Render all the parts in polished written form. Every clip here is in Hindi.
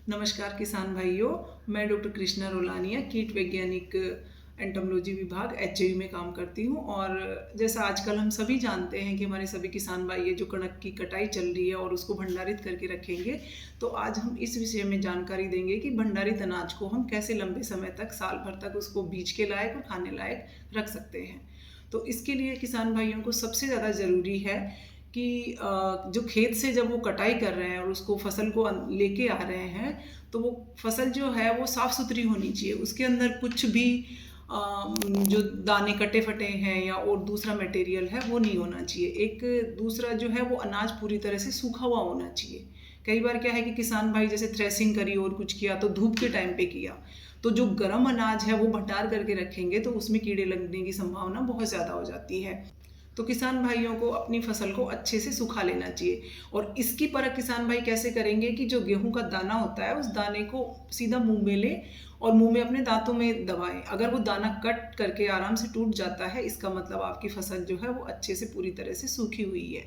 नमस्कार किसान भाइयों। मैं डॉक्टर कृष्णा रोलानिया, कीट वैज्ञानिक एंटोमोलॉजी विभाग एचएयू में काम करती हूँ। और जैसा आजकल हम सभी जानते हैं कि हमारे सभी किसान भाई ये जो कणक की कटाई चल रही है और उसको भंडारित करके रखेंगे, तो आज हम इस विषय में जानकारी देंगे कि भंडारित अनाज को हम कैसे लंबे समय तक, साल भर तक उसको बीज के लायक और खाने लायक रख सकते हैं। तो इसके लिए किसान भाइयों को सबसे ज़्यादा ज़रूरी है कि जो खेत से जब वो कटाई कर रहे हैं और उसको फसल को लेके आ रहे हैं, तो वो फसल जो है वो साफ़ सुथरी होनी चाहिए। उसके अंदर कुछ भी जो दाने कटे फटे हैं या और दूसरा मटेरियल है वो नहीं होना चाहिए। एक दूसरा जो है वो अनाज पूरी तरह से सूखा हुआ होना चाहिए। कई बार क्या है कि किसान भाई जैसे थ्रेसिंग करी और कुछ किया तो धूप के टाइम पे किया, तो जो गर्म अनाज है वो भंडार करके रखेंगे तो उसमें कीड़े लगने की संभावना बहुत ज़्यादा हो जाती है। तो किसान भाइयों को अपनी फसल को अच्छे से सुखा लेना चाहिए। और इसकी परख किसान भाई कैसे करेंगे कि जो गेहूं का दाना होता है उस दाने को सीधा मुंह में लें और मुंह में अपने दांतों में दबाएं। अगर वो दाना कट करके आराम से टूट जाता है, इसका मतलब आपकी फसल जो है वो अच्छे से पूरी तरह से सूखी हुई है।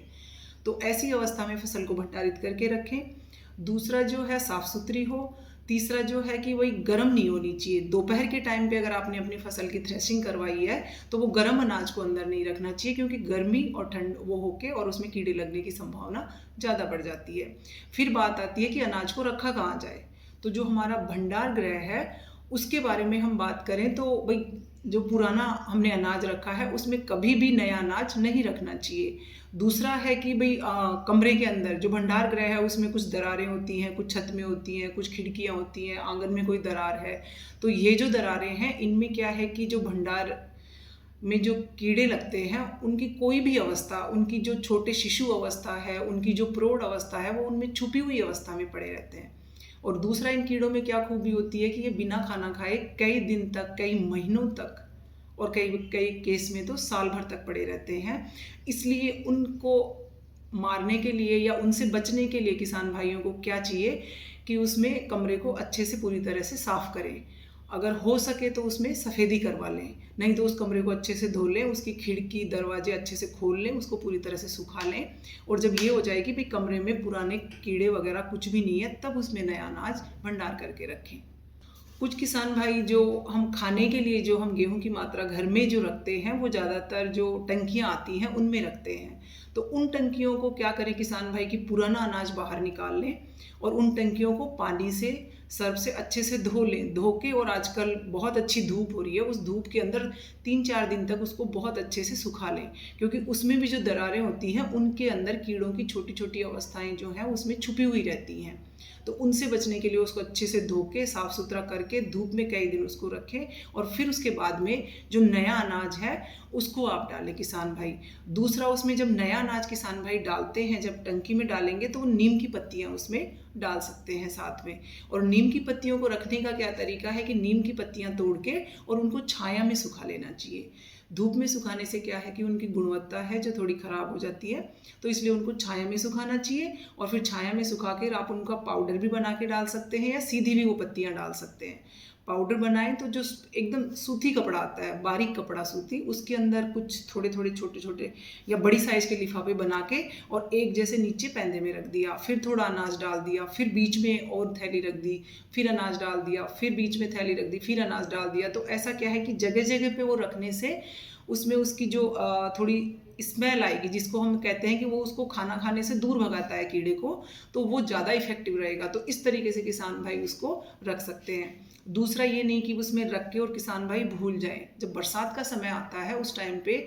तो ऐसी अवस्था में फसल को भंडारित करके रखें। दूसरा जो है साफ सुथरी हो। तीसरा जो है कि वही गर्म नहीं होनी चाहिए। दोपहर के टाइम पे अगर आपने अपनी फसल की थ्रेशिंग करवाई है तो वो गर्म अनाज को अंदर नहीं रखना चाहिए, क्योंकि गर्मी और ठंड वो होके और उसमें कीड़े लगने की संभावना ज़्यादा बढ़ जाती है। फिर बात आती है कि अनाज को रखा कहाँ जाए। तो जो हमारा भंडार गृह है उसके बारे में हम बात करें तो भाई जो पुराना हमने अनाज रखा है उसमें कभी भी नया अनाज नहीं रखना चाहिए। दूसरा है कि भाई कमरे के अंदर जो भंडार गृह है उसमें कुछ दरारें होती हैं, कुछ छत में होती हैं, कुछ खिड़कियाँ होती हैं, आंगन में कोई दरार है, तो ये जो दरारें हैं इनमें क्या है कि जो भंडार में जो कीड़े लगते हैं उनकी कोई भी अवस्था, उनकी जो छोटे शिशु अवस्था है, उनकी जो प्रौढ़ अवस्था है, वो उनमें छुपी हुई अवस्था में पड़े रहते हैं। और दूसरा इन कीड़ों में क्या खूबी होती है कि ये बिना खाना खाए कई दिन तक, कई महीनों तक और कई कई केस में तो साल भर तक पड़े रहते हैं। इसलिए उनको मारने के लिए या उनसे बचने के लिए किसान भाइयों को क्या चाहिए कि उसमें कमरे को अच्छे से पूरी तरह से साफ करें। अगर हो सके तो उसमें सफ़ेदी करवा लें, नहीं तो उस कमरे को अच्छे से धो लें, उसकी खिड़की दरवाजे अच्छे से खोल लें, उसको पूरी तरह से सुखा लें। और जब ये हो जाए कि भाई कमरे में पुराने कीड़े वगैरह कुछ भी नहीं है, तब उसमें नया अनाज भंडार करके रखें। कुछ किसान भाई जो हम खाने के लिए जो हम गेहूं की मात्रा घर में जो रखते हैं वो ज़्यादातर जो टंकियां आती हैं उनमें रखते हैं। तो उन टंकियों को क्या करें किसान भाई कि पुराना अनाज बाहर निकाल लें और उन टंकियों को पानी से, सर्फ से अच्छे से धो लें। धो के, और आजकल बहुत अच्छी धूप हो रही है, उस धूप के अंदर 3-4 दिन तक उसको बहुत अच्छे से सुखा लें, क्योंकि उसमें भी जो दरारें होती हैं उनके अंदर कीड़ों की छोटी छोटी अवस्थाएं जो हैं उसमें छुपी हुई रहती हैं। तो उनसे बचने के लिए उसको अच्छे से धो के साफ़ सुथरा करके धूप में कई दिन उसको रखें और फिर उसके बाद में जो नया अनाज है उसको आप डालें किसान भाई। दूसरा, उसमें जब नया अनाज किसान भाई डालते हैं, जब टंकी में डालेंगे तो वो नीम की पत्तियाँ उसमें डाल सकते हैं साथ में। और नीम की पत्तियों को रखने का क्या तरीका है कि नीम की पत्तियाँ तोड़ के और उनको छाया में सुखा लेना चाहिए। धूप में सुखाने से क्या है कि उनकी गुणवत्ता है जो थोड़ी ख़राब हो जाती है, तो इसलिए उनको छाया में सुखाना चाहिए। और फिर छाया में सुखा कर आप उनका पाउडर भी बना के डाल सकते हैं या सीधी भी वो पत्तियाँ डाल सकते हैं। पाउडर बनाएं तो जो एकदम सूती कपड़ा आता है, बारीक कपड़ा सूती, उसके अंदर कुछ थोड़े थोड़े छोटे छोटे या बड़ी साइज़ के लिफाफे बना के और एक जैसे नीचे पैंदे में रख दिया, फिर थोड़ा अनाज डाल दिया, फिर बीच में और थैली रख दी, फिर अनाज डाल दिया, फिर बीच में थैली रख दी, फिर अनाज डाल दिया। तो ऐसा क्या है कि जगह जगह पे वो रखने से उसमें उसकी जो थोड़ी स्मेल आएगी, जिसको हम कहते हैं कि वो उसको खाना खाने से दूर भगाता है कीड़े को, तो वो ज़्यादा इफेक्टिव रहेगा। तो इस तरीके से किसान भाई उसको रख सकते हैं। दूसरा ये नहीं कि उसमें रख के और किसान भाई भूल जाएं। जब बरसात का समय आता है उस टाइम पे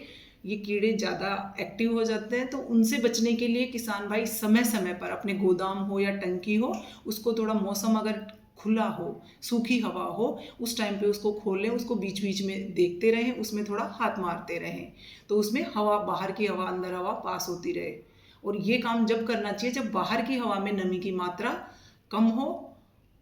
ये कीड़े ज़्यादा एक्टिव हो जाते हैं, तो उनसे बचने के लिए किसान भाई समय समय पर अपने गोदाम हो या टंकी हो, उसको थोड़ा मौसम अगर खुला हो, सूखी हवा हो, उस टाइम पे उसको खोलें, उसको बीच बीच में देखते रहें, उसमें थोड़ा हाथ मारते रहें, तो उसमें हवा, बाहर की हवा अंदर हवा पास होती रहे। और ये काम जब करना चाहिए जब बाहर की हवा में नमी की मात्रा कम हो,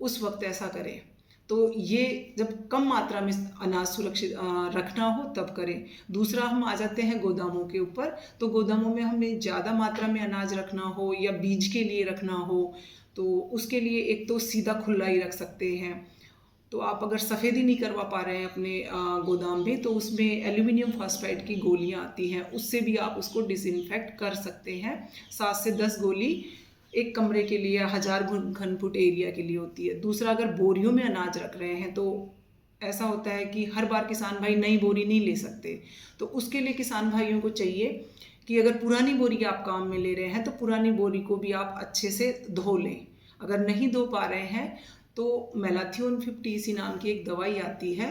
उस वक्त ऐसा करें। तो ये जब कम मात्रा में अनाज सुरक्षित रखना हो तब करें। दूसरा, हम आ जाते हैं गोदामों के ऊपर। तो गोदामों में हमें ज़्यादा मात्रा में अनाज रखना हो या बीज के लिए रखना हो, तो उसके लिए एक तो सीधा खुला ही रख सकते हैं। तो आप अगर सफ़ेदी नहीं करवा पा रहे हैं अपने गोदाम में, तो उसमें एल्यूमिनियम फॉस्फाइड की गोलियां आती हैं, उससे भी आप उसको डिसइंफेक्ट कर सकते हैं। 7 से 10 गोली एक कमरे के लिए 1000 घन फुट एरिया के लिए होती है। दूसरा, अगर बोरियों में अनाज रख रहे हैं तो ऐसा होता है कि हर बार किसान भाई नई बोरी नहीं ले सकते, तो उसके लिए किसान भाइयों को चाहिए कि अगर पुरानी बोरी आप काम में ले रहे हैं तो पुरानी बोरी को भी आप अच्छे से धो लें। अगर नहीं धो पा रहे हैं तो मैलाथियोन 50 नाम की एक दवाई आती है,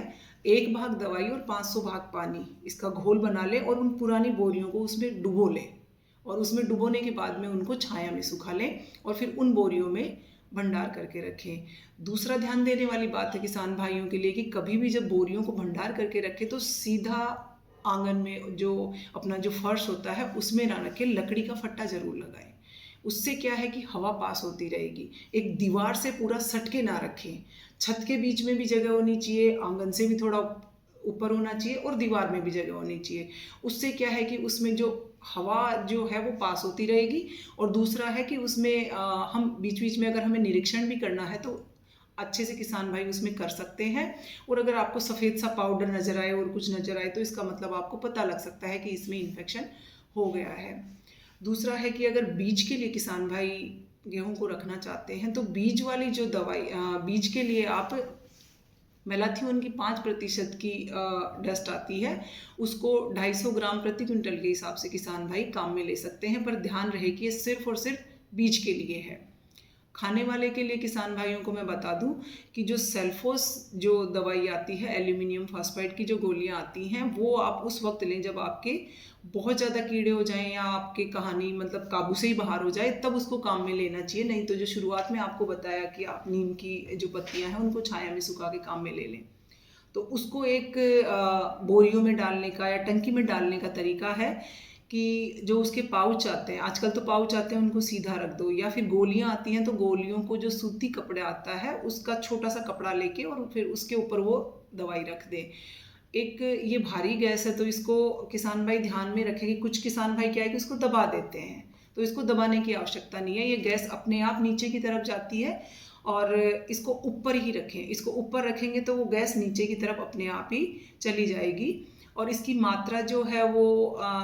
1 भाग दवाई और 500 भाग पानी, इसका घोल बना लें और उन पुरानी बोरियों को उसमें डुबो लें और उसमें डुबोने के बाद में उनको छाया में सुखा लें और फिर उन बोरियों में भंडार करके रखें। दूसरा ध्यान देने वाली बात है किसान भाइयों के लिए कि कभी भी जब बोरियों को भंडार करके रखें तो सीधा आंगन में जो अपना जो फर्श होता है उसमें ना रखें, लकड़ी का फट्टा ज़रूर लगाएं। उससे क्या है कि हवा पास होती रहेगी। एक दीवार से पूरा सट के ना रखें, छत के बीच में भी जगह होनी चाहिए, आंगन से भी थोड़ा ऊपर होना चाहिए और दीवार में भी जगह होनी चाहिए। उससे क्या है कि उसमें जो हवा जो है वो पास होती रहेगी और दूसरा है कि उसमें हम बीच बीच में अगर हमें निरीक्षण भी करना है तो अच्छे से किसान भाई उसमें कर सकते हैं। और अगर आपको सफ़ेद सा पाउडर नज़र आए और कुछ नज़र आए तो इसका मतलब आपको पता लग सकता है कि इसमें इन्फेक्शन हो गया है। दूसरा है कि अगर बीज के लिए किसान भाई गेहूं को रखना चाहते हैं तो बीज वाली जो दवाई बीज के लिए आप मैलाथियोन की 5% की डस्ट आती है, उसको 250 ग्राम प्रति क्विंटल के हिसाब से किसान भाई काम में ले सकते हैं, पर ध्यान रहे कि ये सिर्फ और सिर्फ बीज के लिए है। खाने वाले के लिए किसान भाइयों को मैं बता दूं कि जो सेल्फोस जो दवाई आती है, एल्यूमिनियम फॉस्फाइड की जो गोलियां आती हैं, वो आप उस वक्त लें जब आपके बहुत ज़्यादा कीड़े हो जाएं या आपके कहानी मतलब काबू से ही बाहर हो जाए, तब उसको काम में लेना चाहिए। नहीं तो जो शुरुआत में आपको बताया कि आप नीम की जो पत्तियां हैं उनको छाया में सुखा के काम में ले लें, तो उसको एक बोरियों में डालने का या टंकी में डालने का तरीका है कि जो उसके पाउच आते हैं, आजकल तो पाउच आते हैं, उनको सीधा रख दो, या फिर गोलियां आती हैं तो गोलियों को जो सूती कपड़ा आता है उसका छोटा सा कपड़ा लेके और फिर उसके ऊपर वो दवाई रख दे। एक ये भारी गैस है तो इसको किसान भाई ध्यान में रखें कि कुछ किसान भाई क्या है कि इसको दबा देते हैं, तो इसको दबाने की आवश्यकता नहीं है। ये गैस अपने आप नीचे की तरफ जाती है और इसको ऊपर ही रखें। इसको ऊपर रखेंगे तो वो गैस नीचे की तरफ अपने आप ही चली जाएगी और इसकी मात्रा जो है वो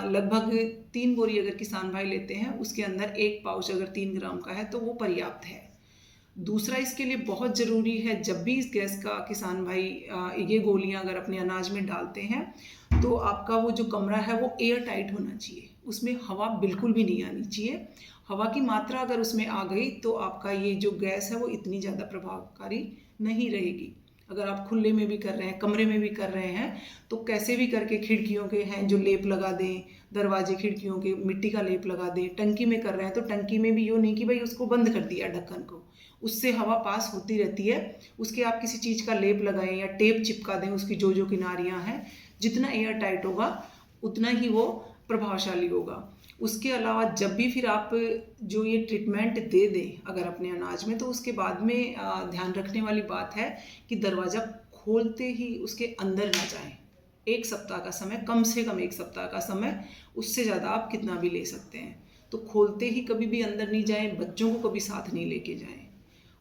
लगभग 3 बोरी अगर किसान भाई लेते हैं उसके अंदर 1 पाउच अगर 3 ग्राम का है तो वो पर्याप्त है। दूसरा इसके लिए बहुत ज़रूरी है, जब भी इस गैस का किसान भाई ये गोलियां अगर अपने अनाज में डालते हैं तो आपका वो जो कमरा है वो एयर टाइट होना चाहिए, उसमें हवा बिल्कुल भी नहीं आनी चाहिए। हवा की मात्रा अगर उसमें आ गई तो आपका ये जो गैस है वो इतनी ज़्यादा प्रभावकारी नहीं रहेगी। अगर आप खुले में भी कर रहे हैं, कमरे में भी कर रहे हैं, तो कैसे भी करके खिड़कियों के हैं जो लेप लगा दें, दरवाजे खिड़कियों के मिट्टी का लेप लगा दें। टंकी में कर रहे हैं तो टंकी में भी यूँ नहीं कि भाई उसको बंद कर दिया ढक्कन को, उससे हवा पास होती रहती है। उसके आप किसी चीज़ का लेप लगाएं या टेप चिपका दें उसकी जो किनारियाँ हैं, जितना एयर टाइट होगा उतना ही वो प्रभावशाली होगा। उसके अलावा जब भी फिर आप जो ये ट्रीटमेंट दे दें अगर अपने अनाज में, तो उसके बाद में ध्यान रखने वाली बात है कि दरवाज़ा खोलते ही उसके अंदर ना जाएं। 1 सप्ताह का समय, कम से कम 1 सप्ताह का समय, उससे ज़्यादा आप कितना भी ले सकते हैं। तो खोलते ही कभी भी अंदर नहीं जाएं, बच्चों को कभी साथ नहीं लेके जाएं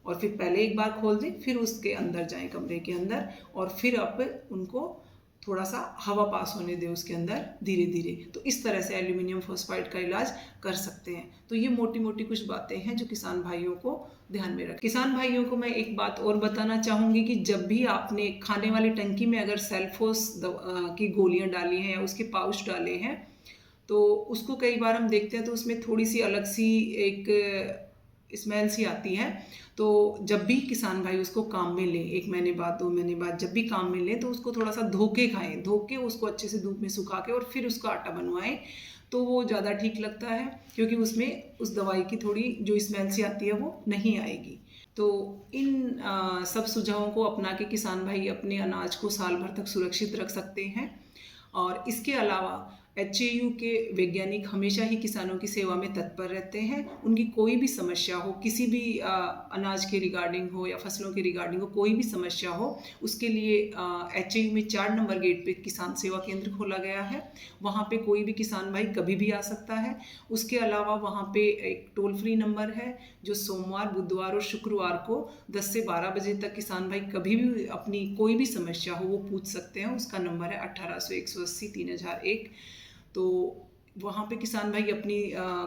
और फिर पहले एक बार खोल दें, फिर उसके अंदर जाएं कमरे के अंदर और फिर आप उनको थोड़ा सा हवा पास होने दें उसके अंदर धीरे धीरे। तो इस तरह से एल्यूमिनियम फॉस्फाइड का इलाज कर सकते हैं। तो ये मोटी मोटी कुछ बातें हैं जो किसान भाइयों को ध्यान में रखें। किसान भाइयों को मैं एक बात और बताना चाहूँगी कि जब भी आपने खाने वाली टंकी में अगर सेल्फोस की गोलियाँ डाली हैं या उसके पाउच डाले हैं, तो उसको कई बार हम देखते हैं तो उसमें थोड़ी सी अलग सी एक स्मेल सी आती है। तो जब भी किसान भाई उसको काम में लें, 1 महीने बाद 2 महीने बाद जब भी काम में लें, तो उसको थोड़ा सा धो के खाएं, धो के उसको अच्छे से धूप में सुखा के और फिर उसका आटा बनवाएं, तो वो ज़्यादा ठीक लगता है, क्योंकि उसमें उस दवाई की थोड़ी जो स्मेल सी आती है वो नहीं आएगी। तो इन सब सुझावों को अपना के किसान भाई अपने अनाज को साल भर तक सुरक्षित रख सकते हैं। और इसके अलावा एचएयू के वैज्ञानिक हमेशा ही किसानों की सेवा में तत्पर रहते हैं। उनकी कोई भी समस्या हो, किसी भी अनाज के रिगार्डिंग हो या फसलों के रिगार्डिंग हो, कोई भी समस्या हो, उसके लिए एचएयू में 4 नंबर गेट पे किसान सेवा केंद्र खोला गया है। वहाँ पे कोई भी किसान भाई कभी भी आ सकता है। उसके अलावा वहाँ पे एक टोल फ्री नंबर है जो सोमवार, बुधवार और शुक्रवार को 10 से 12 बजे तक किसान भाई कभी भी अपनी कोई भी समस्या हो वो पूछ सकते हैं। उसका नंबर है 1800 180 3001। तो वहाँ पे किसान भाई अपनी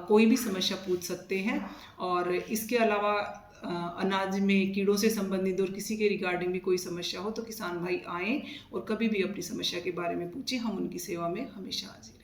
कोई भी समस्या पूछ सकते हैं। और इसके अलावा अनाज में कीड़ों से संबंधित और किसी के रिगार्डिंग भी कोई समस्या हो तो किसान भाई आएँ और कभी भी अपनी समस्या के बारे में पूछें, हम उनकी सेवा में हमेशा हाजिर हैं।